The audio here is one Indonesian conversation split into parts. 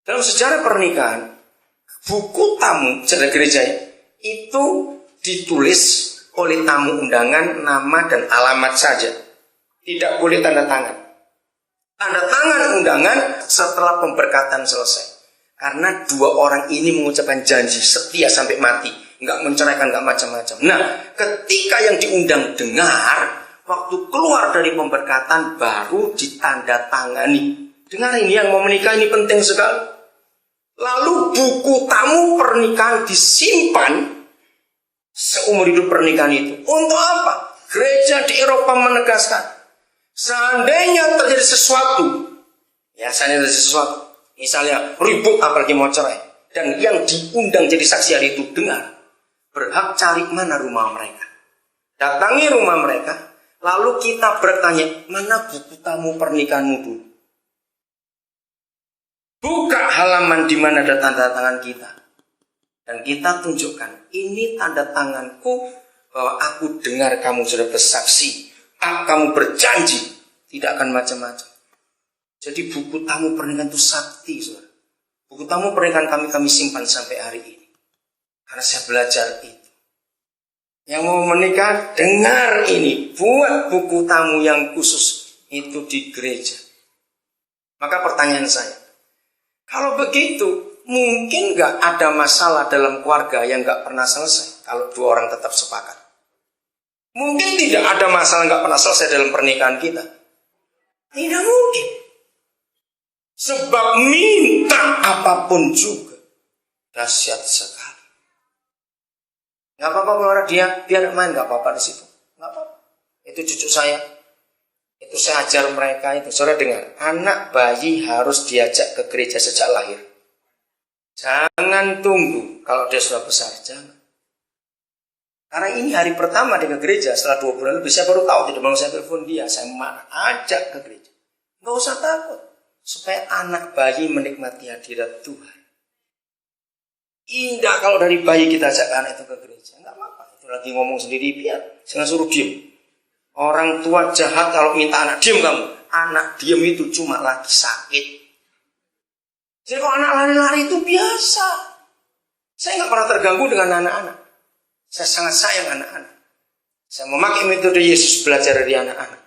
Dalam sejarah pernikahan, buku tamu sejarah gereja itu ditulis oleh tamu undangan, nama dan alamat saja. Tidak boleh tanda tangan. Tanda tangan undangan setelah pemberkatan selesai. Karena dua orang ini mengucapkan janji setia sampai mati. Nggak menceraikan, nggak macam-macam. Nah, ketika yang diundang dengar, waktu keluar dari pemberkatan baru ditandatangani. Dengar ini, yang mau menikah ini penting sekali. Lalu buku tamu pernikahan disimpan seumur hidup pernikahan itu. Untuk apa? Gereja di Eropa menegaskan, seandainya terjadi sesuatu, misalnya ribut apalagi mau cerai, dan yang diundang jadi saksi hari itu dengar, berhak cari mana rumah mereka. Datangi rumah mereka, lalu kita bertanya, mana buku tamu pernikahanmu dulu? Buka halaman di mana ada tanda tangan kita. Dan kita tunjukkan, ini tanda tanganku bahwa aku dengar kamu sudah bersaksi. Kamu berjanji, tidak akan macam-macam. Jadi buku tamu pernikahan itu sakti, saudara. Buku tamu pernikahan kami simpan sampai hari ini. Karena saya belajar itu. Yang mau menikah, dengar ini. Buat buku tamu yang khusus itu di gereja. Maka pertanyaan saya, kalau begitu, mungkin nggak ada masalah dalam keluarga yang nggak pernah selesai kalau dua orang tetap sepakat? Mungkin tidak ada masalah nggak pernah selesai dalam pernikahan kita? Tidak mungkin. Sebab minta apapun juga dahsyat sekali. Nggak apa-apa kalau dia biar main, nggak apa-apa di situ. Nggak apa-apa. Itu cucu saya. Itu saya ajar mereka itu. Saudara dengar, anak bayi harus diajak ke gereja sejak lahir. Jangan tunggu kalau dia sudah besar, jangan. Karena ini hari pertama dia ke gereja, setelah 2 bulan lebih saya baru tahu. Tidak mau saya telepon dia, saya ajak ke gereja. Nggak usah takut, supaya anak bayi menikmati hadirat Tuhan. Indah kalau dari bayi kita ajak anak itu ke gereja. Nggak apa-apa, itu lagi ngomong sendiri, biar jangan suruh diem. Orang tua jahat kalau minta anak diem kamu. Anak diem itu cuma lagi sakit. Jadi kalau anak lari-lari itu biasa. Saya nggak pernah terganggu dengan anak-anak. Saya sangat sayang anak-anak. Saya memakai metode Yesus belajar dari anak-anak.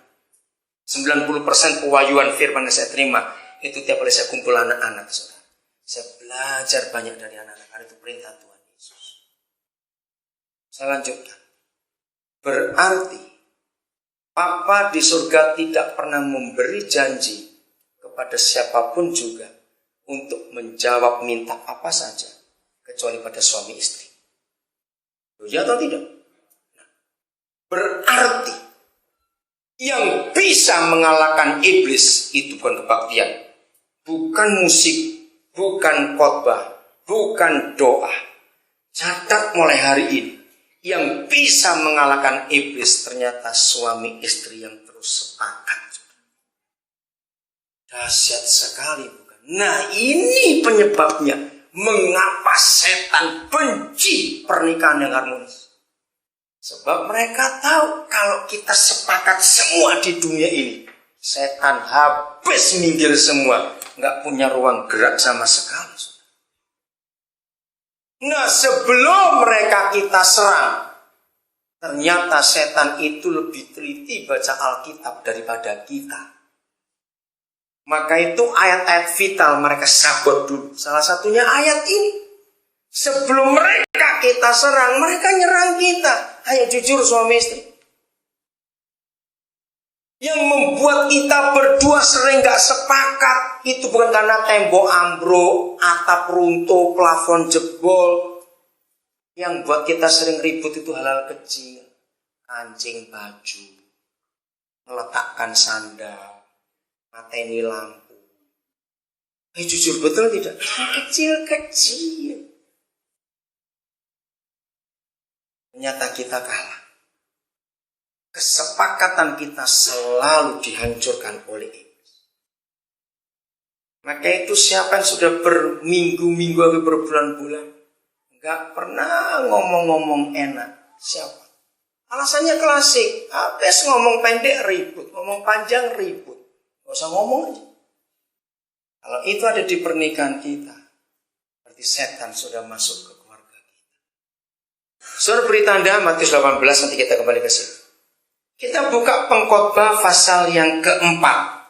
90% pewahyuan firman yang saya terima itu tiap kali saya kumpul anak-anak. Saya belajar banyak dari anak-anak. Karena itu perintah Tuhan Yesus. Saya lanjutkan. Berarti Papa di surga tidak pernah memberi janji kepada siapapun juga untuk menjawab minta apa saja kecuali pada suami istri. Ya atau tidak? Berarti yang bisa mengalahkan iblis itu bukan kebaktian, bukan musik, bukan khotbah, bukan doa. Catat mulai hari ini. Yang bisa mengalahkan iblis ternyata suami istri yang terus sepakat. Dahsyat sekali bukan? Nah ini penyebabnya mengapa setan benci pernikahan yang harmonis. Sebab mereka tahu kalau kita sepakat semua di dunia ini, setan habis minggir semua, nggak punya ruang gerak sama sekali. Nah sebelum mereka kita serang, ternyata setan itu lebih teliti baca Alkitab daripada kita. Maka itu ayat-ayat vital mereka sabot dulu. Salah satunya ayat ini. Sebelum mereka kita serang, mereka nyerang kita. Ayo jujur suami istri. Yang membuat kita berdua sering gak sepakat, itu bukan karena tembok ambruk, atap runtuh, plafon jebol. Yang buat kita sering ribut itu hal-hal kecil. Kancing baju, meletakkan sandal, mateni lampu. Jujur betul tidak? Kecil-kecil. Ternyata kita kalah. Kesepakatan kita selalu dihancurkan oleh iblis. Maka itu siapa yang sudah berminggu-minggu atau berbulan-bulan gak pernah ngomong-ngomong enak, siapa? Alasannya klasik, habis ngomong pendek ribut, ngomong panjang ribut. Gak usah ngomong aja. Kalau itu ada di pernikahan kita, berarti setan sudah masuk ke keluarga kita. Saudara beri tanda Matius 18, nanti kita kembali ke sini. Kita buka Pengkhotbah pasal yang keempat.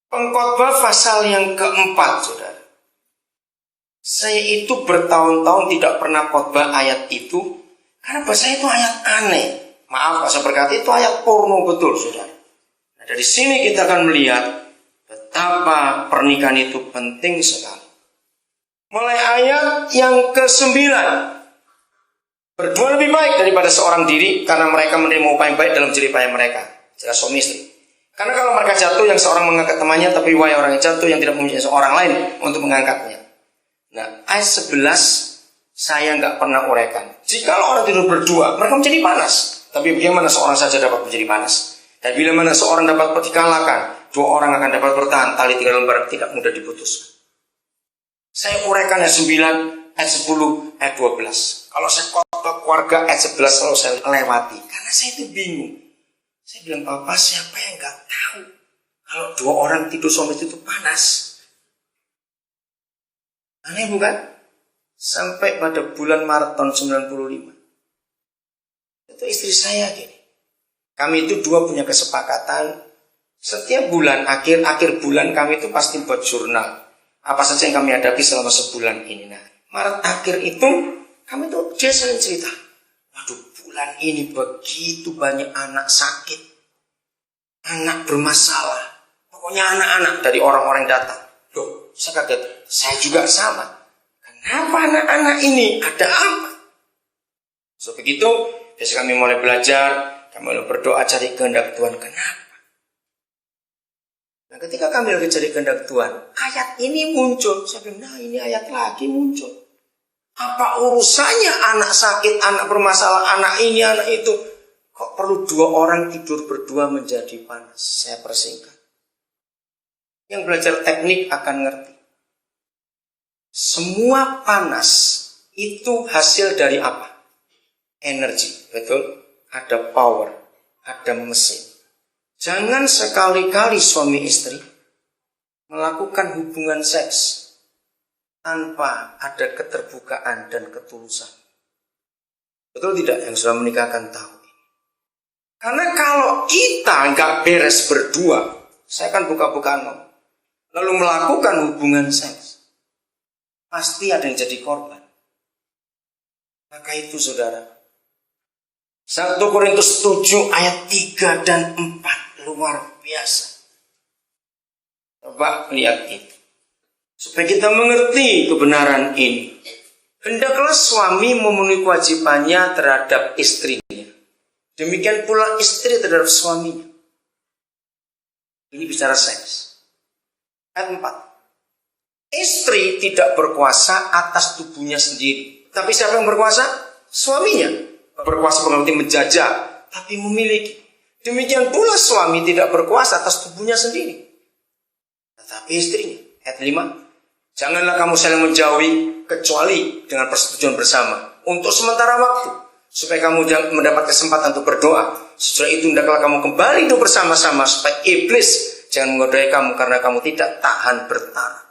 Pengkhotbah pasal yang keempat, saudara. Saya itu bertahun-tahun tidak pernah khotbah ayat itu, karena bahasa itu ayat aneh. Maaf, saya berkata itu ayat porno betul, saudara. Nah, dari sini kita akan melihat betapa pernikahan itu penting sekali. Mulai ayat yang ke-9. Berdua lebih baik daripada seorang diri, karena mereka menerima upah yang baik dalam jeripaya mereka. Jelas suami istri. Karena kalau mereka jatuh, yang seorang mengangkat temannya, tapi wahai orang yang jatuh yang tidak mempunyai seorang lain untuk mengangkatnya. Nah, ayat 11 saya nggak pernah uraikan. Jika orang tidur berdua, mereka menjadi panas. Tapi bagaimana seorang saja dapat menjadi panas? Dan bila mana seorang dapat dikalahkan, dua orang akan dapat bertahan. Tali 3 lembar tidak mudah diputus. Saya uraikan ayat 9, ayat 10, ayat 12. Kalau saya khotbah keluarga ayat 11 selalu saya lewati. Karena saya itu bingung. Saya bilang, Bapak siapa yang nggak tahu kalau dua orang tidur suami itu panas? Aneh bukan? Sampai pada bulan Maret tahun 95. Itu istri saya gini. Kami itu dua punya kesepakatan. Setiap bulan, akhir bulan kami itu pasti buat jurnal. Apa saja yang kami hadapi selama sebulan ini. Nah, Maret akhir itu kami tuh dia sering cerita. Waduh, bulan ini begitu banyak anak sakit. Anak bermasalah. Pokoknya anak-anak dari orang-orang yang datang. Loh, saya kaget. Saya juga sama. Kenapa anak-anak ini? Ada apa? So begitu, biasa kami mulai belajar. Kami mulai berdoa cari kehendak Tuhan. Kenapa? Nah, ketika kami lagi cari kehendak Tuhan, ayat ini muncul. Saya bilang, nah ini ayat lagi muncul. Apa urusannya anak sakit, anak bermasalah, anak ini, anak itu? Kok perlu dua orang tidur berdua menjadi panas? Saya persingkat. Yang belajar teknik akan ngerti. Semua panas itu hasil dari apa? Energi, betul? Ada power, ada mesin. Jangan sekali-kali suami istri melakukan hubungan seks tanpa ada keterbukaan dan ketulusan. Betul tidak? Yang sudah menikah akan tahu. Karena kalau kita nggak beres berdua, saya akan buka-bukaan ngomong, lalu melakukan hubungan seks, pasti ada yang jadi korban. Maka itu saudara, 1 Korintus 7 ayat 3 dan 4 luar biasa. Coba lihat itu. Supaya kita mengerti kebenaran ini. Hendaklah suami memenuhi kewajibannya terhadap istrinya. Demikian pula istri terhadap suaminya. Ini bicara seks. Ayat 4. Istri tidak berkuasa atas tubuhnya sendiri. Tapi siapa yang berkuasa? Suaminya. Berkuasa bukan berarti menjajah, tapi memiliki. Demikian pula suami tidak berkuasa atas tubuhnya sendiri, tetapi istrinya. Ayat 5. Janganlah kamu saling menjauhi kecuali dengan persetujuan bersama untuk sementara waktu, supaya kamu mendapat kesempatan untuk berdoa. Setelah itu hendaklah kamu kembali hidup bersama-sama, supaya iblis jangan menggodai kamu karena kamu tidak tahan bertahan.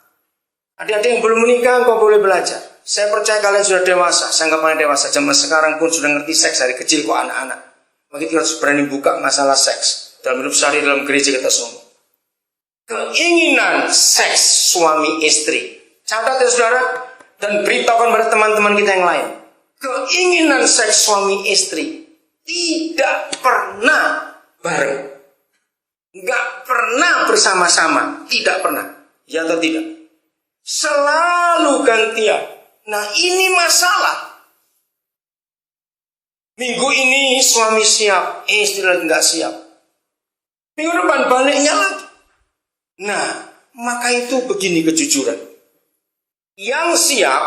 Adik-adik yang belum menikah, engkau boleh belajar. Saya percaya kalian sudah dewasa. Saya nggak pernah dewasa. Zaman sekarang pun sudah ngerti seks dari kecil kok anak-anak. Maka kita harus berani buka masalah seks dalam hidup sehari dalam gereja kita semua. Keinginan seks suami istri. Catat ya saudara, dan beritahukan pada teman-teman kita yang lain. Keinginan seks suami istri tidak pernah bareng. Nggak pernah bersama-sama. Tidak pernah. Ya atau tidak? Selalu gantian. Nah ini masalah. Minggu ini suami siap, istri lagi nggak siap. Minggu depan baliknya lagi. Nah maka itu begini kejujuran. Yang siap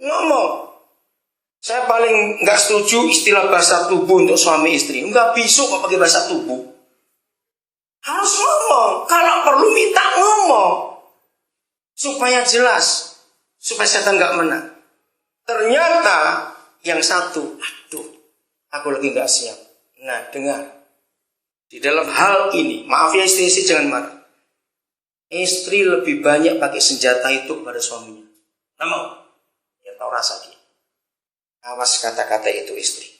ngomong. Saya paling nggak setuju istilah bahasa tubuh untuk suami istri. Nggak bisa kok pakai bahasa tubuh. Harus ngomong. Kalau perlu minta ngomong. Supaya jelas. Supaya setan gak menang. Ternyata yang satu, aduh, aku lagi gak siap. Nah dengar. Di dalam hal ini, maaf ya istri-istri jangan marah. Istri lebih banyak pakai senjata itu kepada suaminya. Nggak mau. Ya tahu rasa dia. Awas kata-kata itu istri.